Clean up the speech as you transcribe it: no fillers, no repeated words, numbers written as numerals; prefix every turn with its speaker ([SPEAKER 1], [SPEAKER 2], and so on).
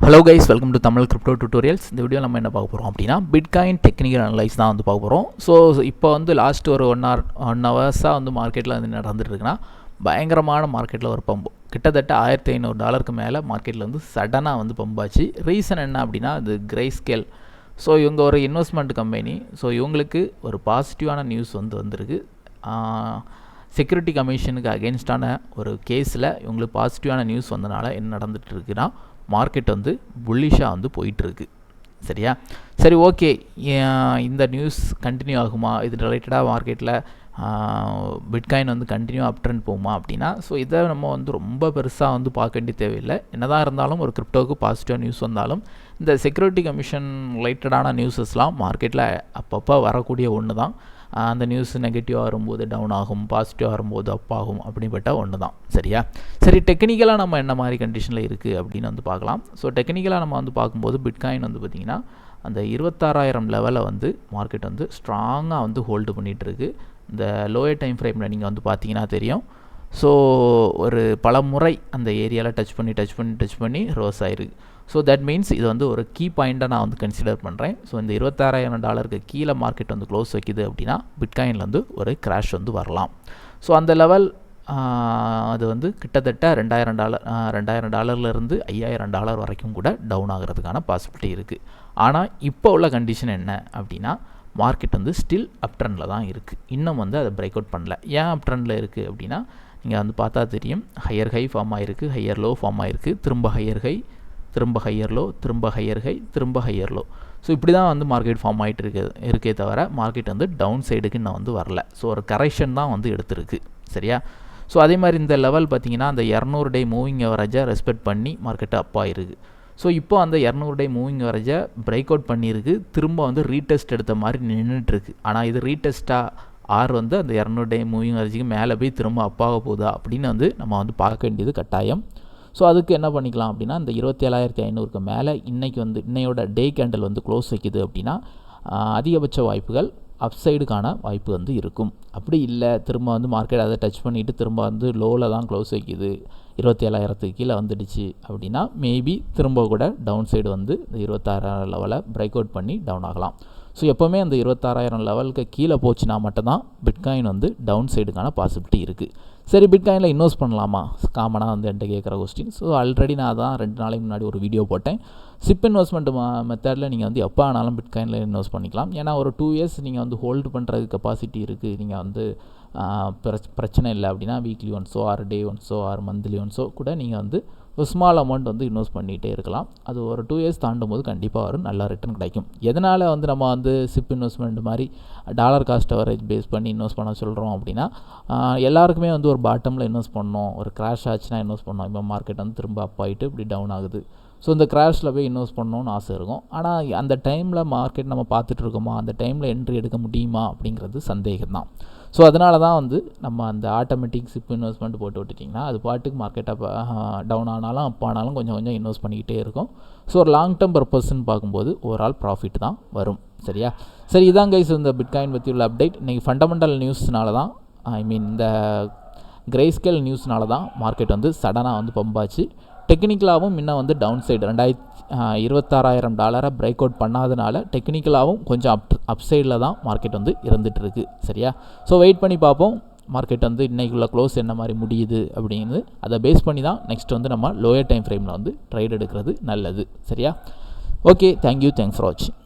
[SPEAKER 1] Hello guys, welcome to Tamil crypto tutorials. இந்த video நம்ம என்ன பார்க்க போகிறோம் அப்படின்னா பிட்காயின் டெக்னிக்கல் அனலைஸ் தான் வந்து பார்க்க போகிறோம். ஸோ இப்போ வந்து லாஸ்ட் ஒரு ஒன் ஹவர்ஸாக வந்து மார்க்கெட்டில் வந்து நடந்துட்டு இருக்குன்னா பயங்கரமான மார்க்கெட்டில் ஒரு பம்பு கிட்டத்தட்ட $1500 மேலே மார்க்கெட்டில் வந்து சடனாக வந்து பம்பாச்சு. ரீசன் என்ன அப்படின்னா அது கிரைஸ்கேல். ஸோ இவங்க ஒரு இன்வெஸ்ட்மெண்ட் கம்பெனி. ஸோ இவங்களுக்கு ஒரு பாசிட்டிவான நியூஸ் வந்திருக்கு. செக்யூரிட்டி கமிஷனுக்கு அகெயின்ஸ்டான ஒரு கேஸில் இவங்களுக்கு பாசிட்டிவான நியூஸ் வந்தனால என்ன நடந்துகிட்டு இருக்குன்னா மார்க்கெட் வந்து புல்லிஷாக வந்து போயிட்டுருக்கு. சரியா? சரி, ஓகே, இந்த நியூஸ் கண்டினியூ ஆகுமா? இது ரிலேட்டடாக மார்க்கெட்டில் பிட்காயின் வந்து கண்டினியூ அப் ட்ரெண்ட் போகுமா அப்படின்னா, ஸோ இதை நம்ம வந்து ரொம்ப பெருசாக வந்து பார்க்க வேண்டிய தேவையில்லை. என்னதான் இருந்தாலும் ஒரு கிரிப்டோவுக்கு பாசிட்டிவாக நியூஸ் வந்தாலும் இந்த செக்யூரிட்டி கமிஷன் ரிலேட்டடான நியூஸஸ்லாம் மார்க்கெட்டில் அப்பப்போ வரக்கூடிய ஒன்று தான். அந்த நியூஸ் நெகட்டிவாக வரும்போது டவுன் ஆகும், பாசிட்டிவாக வரும்போது அப் ஆகும், அப்படிப்பட்ட ஒன்று தான். சரியா? சரி, டெக்னிக்கலாக நம்ம என்ன மாதிரி கண்டிஷனில் இருக்குது அப்படின்னு வந்து பார்க்கலாம். ஸோ டெக்னிக்கலாக நம்ம வந்து பார்க்கும்போது பிட்காயின் வந்து பார்த்திங்கன்னா அந்த 26,000 லெவலில் வந்து மார்க்கெட் வந்து ஸ்ட்ராங்காக வந்து ஹோல்டு பண்ணிகிட்ருக்கு. இந்த லோயர் டைம் ஃப்ரேமில் நீங்கள் வந்து பார்த்தீங்கன்னா தெரியும். ஸோ ஒரு பல முறை அந்த ஏரியாவில் டச் பண்ணி ரோஸ் ஆகிருக்கு. ஸோ தட் மீன்ஸ் இது வந்து ஒரு கீ பாயிண்ட்டாக நான் வந்து கன்சிடர் பண்ணுறேன். ஸோ இந்த $26,000 கீழே மார்க்கெட் வந்து க்ளோஸ் வைக்குது அப்படின்னா பிட்காயினில் வந்து ஒரு கிராஷ் வந்து வரலாம். ஸோ அந்த லெவல் அது வந்து கிட்டத்தட்ட $2,000 $5,000 வரைக்கும் கூட டவுன் ஆகிறதுக்கான பாசிபிலிட்டி இருக்குது. ஆனால் இப்போ உள்ள கண்டிஷன் என்ன அப்படின்னா மார்க்கெட் வந்து ஸ்டில் அப் ட்ரெண்டில் தான் இருக்குது. இன்னும் வந்து அதை பிரேக் அவுட் பண்ணல. ஏன் அப் ட்ரெண்டில் இருக்குது அப்படின்னா நீங்கள் வந்து பார்த்தா தெரியும், ஹையர் ஹை ஃபார்ம் ஆகிருக்கு, ஹையர் லோ ஃபார்ம் ஆகிருக்கு, திரும்ப ஹையர் ஹை, திரும்ப ஹையர் லோ, திரும்ப ஹையர் ஹை, திரும்ப ஹையர் லோ. ஸோ இப்படி தான் வந்து மார்க்கெட் ஃபார்ம் ஆகிட்டு இருக்கே தவிர மார்க்கெட் வந்து டவுன் சைடுக்கு இன்னும் வந்து வரல. ஸோ ஒரு கரெக்ஷன் தான் வந்து எடுத்திருக்கு. சரியா? ஸோ அதே மாதிரி இந்த லெவல் பார்த்திங்கன்னா அந்த 200 டே மூவிங் அவரேஜை ரெஸ்பெக்ட் பண்ணி மார்க்கெட்டு அப் ஆகிருக்கு. ஸோ இப்போ அந்த 200 டே மூவிங் அவரேஜை பிரேக் அவுட் பண்ணியிருக்கு. திரும்ப வந்து ரீடெஸ்ட் எடுத்த மாதிரி நின்றுட்டுருக்கு. ஆனால் இது ரீடெஸ்ட்டாக ஆர் வந்து அந்த 200 டே மூவிங் அவரேஜுக்கு மேலே போய் திரும்ப அப்பாக போகுதா அப்படின்னு வந்து நம்ம வந்து பார்க்க வேண்டியது கட்டாயம். ஸோ அதுக்கு என்ன பண்ணிக்கலாம் அப்படின்னா இந்த 27,500க்கு மேலே இன்னையோட டே கேண்டில் வந்து க்ளோஸ் வைக்குது அப்படின்னா அதிகபட்ச வாய்ப்புகள் அப்சைடுக்கான வாய்ப்பு வந்து இருக்கும். அப்படி இல்லை, திரும்ப வந்து மார்க்கெட் அதை டச் பண்ணிவிட்டு திரும்ப வந்து லோவில் தான் க்ளோஸ் வைக்குது, 27,000க்கு கீழே வந்துடுச்சு அப்படின்னா மேபி திரும்ப கூட டவுன் சைடு வந்து இந்த 26,000 லெவலை பிரேக் அவுட் பண்ணி டவுன் ஆகலாம். ஸோ எப்போவுமே அந்த 26,000 லெவலுக்கு கீழே போச்சுன்னா மட்டும்தான் பிட்காயின் வந்து டவுன் சைடுக்கான பாசிபிலிட்டி இருக்குது. சரி, பிட்காயினில் இன்வெஸ்ட் பண்ணலாமா? காமனாக வந்து என்கிட்ட கேட்குற கொஸ்டின். ஸோ ஆல்ரெடி நான் தான் 2 நாளைக்கு முன்னாடி ஒரு வீடியோ போட்டேன். சிப் இன்வெஸ்ட்மெண்ட் மெத்தடில் நீங்கள் வந்து எப்போ ஆனாலும் பிட்காயினில் இன்வெஸ்ட் பண்ணிக்கலாம். ஏன்னா ஒரு 2 இயர்ஸ் நீங்கள் வந்து ஹோல்டு பண்ணுறது கெப்பாசிட்டி இருக்குது. நீங்கள் வந்து பிரச்சனை இல்லை அப்படின்னா வீக்லி ஒன்ஸோ ஆர் டே ஒன்ஸோ ஆர் மந்த்லி ஒன்ஸோ கூட நீங்கள் வந்து ஒரு ஸ்மால் அமௌண்ட் வந்து இன்வெஸ்ட் பண்ணிகிட்டே இருக்கலாம். அது ஒரு 2 இயர்ஸ் தாண்டும் போது கண்டிப்பாக ஒரு நல்ல ரிட்டர்ன் கிடைக்கும். எதனால் வந்து நம்ம வந்து சிப் இன்வெஸ்ட்மெண்ட் மாதிரி டாலர் காஸ்ட் அவரேஜ் பேஸ் பண்ணி இன்வெஸ்ட் பண்ண சொல்கிறோம் அப்படின்னா எல்லாருக்குமே வந்து ஒரு பாட்டமில் இன்வெஸ்ட் பண்ணணும், ஒரு கிராஷ் ஆச்சுன்னா இன்வெஸ்ட் பண்ணோம். இப்போ மார்க்கெட் வந்து திரும்ப அப் ஆகிட்டு இப்படி டவுன் ஆகுது. ஸோ இந்த கிராஷில் போய் இன்வெஸ்ட் பண்ணணும்னு ஆசை இருக்கும். ஆனால் அந்த டைமில் மார்க்கெட் நம்ம பார்த்துட்ருக்கோமா, அந்த டைமில் என்ட்ரி எடுக்க முடியுமா அப்படிங்கிறது சந்தேகம் தான். ஸோ அதனால தான் வந்து நம்ம அந்த ஆட்டோமேட்டிக் சிப் இன்வெஸ்ட்மெண்ட் போட்டு விட்டுட்டிங்கன்னா அது பாட்டுக்கு மார்க்கெட்டை டவுன் ஆனாலும் அப் ஆனாலும் கொஞ்சம் இன்வெஸ்ட் பண்ணிக்கிட்டே இருக்கும். ஸோ ஒரு லாங் டேர்ம் பர்பஸ்ன்னு பார்க்கும்போது ஓவரால் ப்ராஃபிட் தான் வரும். சரியா? சரி, இதான் கைஸ் இந்த பிட்காயின் பற்றி உள்ள அப்டேட். இன்றைக்கி ஃபண்டமெண்டல் நியூஸ்னால தான் இந்த கிரைஸ்கேல் நியூஸ்னால தான் மார்க்கெட் வந்து சடனாக வந்து பம்பாச்சு. டெக்னிக்கலாகவும் இன்னும் வந்து டவுன் சைடு $26,000 பிரேக் அவுட் பண்ணாதனால டெக்னிக்கலாகவும் கொஞ்சம் அப்சைடில் தான் மார்க்கெட் வந்து இருந்துகிட்டு இருக்குது. சரியா? ஸோ வெயிட் பண்ணி பார்ப்போம் மார்க்கெட் வந்து இன்றைக்குள்ள க்ளோஸ் என்ன மாதிரி முடியுது அப்படின்னு. அதை பேஸ் பண்ணி தான் நெக்ஸ்ட் வந்து நம்ம லோயர் டைம் ஃப்ரேமில் வந்து ட்ரேட் எடுக்கிறது நல்லது. சரியா? ஓகே, தேங்க்யூ, தேங்க்ஸ் ஃபார் வாட்சிங்.